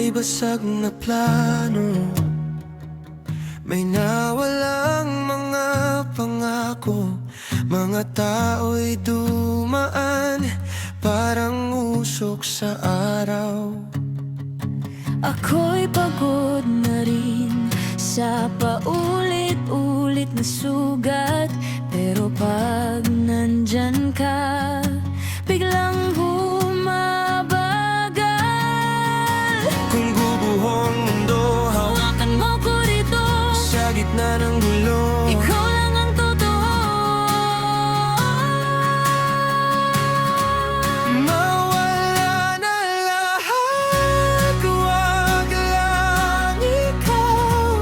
may basag na plano, may nawalang mga pangako. Mga tao'y dumaan, parang usok sa araw. Ako'y pagod na rin sa paulit-ulit na sugat, pero pag nandyan ka, biglang bumabagal. Kung gubuhong mundo, hawakan mo ko rito, sa gitna ng gulo, ikaw lang ang totoo. mawala na lahat, wag lang ikaw,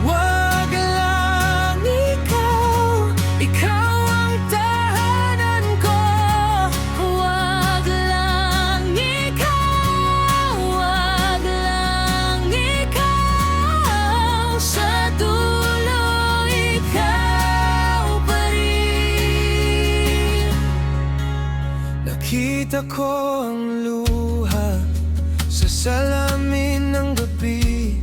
wag lang ikaw. Ikaw ang tahanan ko, wag lang ikaw, wag lang ikaw. Sa dulo, ikaw pa rin. Nakita ko ang luha sa salamin ng gabi.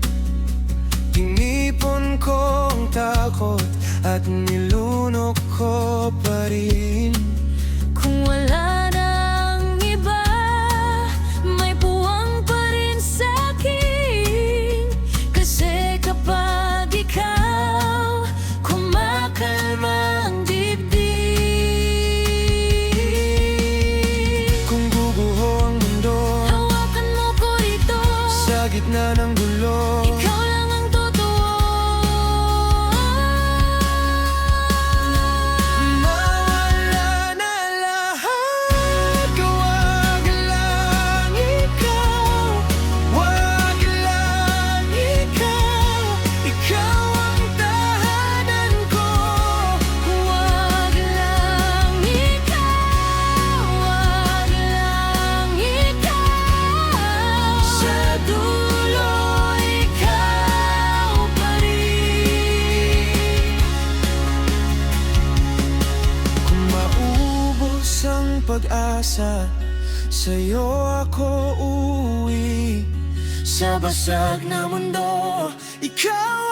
Tinipon ko ang takot at nilunok ko pa rin. Kung wala nang iba, may puwang pa rin sa'kin. Kasi kapag ikaw, kumakalma ang dibdib. Kung guguho ang mundo, Hawakan mo ko rito, sa gitna ng gulo, ikaw lang ang totoo. mawala na lahat, wag lang ikaw, wag lang ikaw. Ikaw ang tahanan ko, Wag lang ikaw, wag lang ikaw. Sa dulo, ikaw pa rin. kung maubos ang pag-asa, sa'yo ako uuwi. Sa basag na mundo, ikaw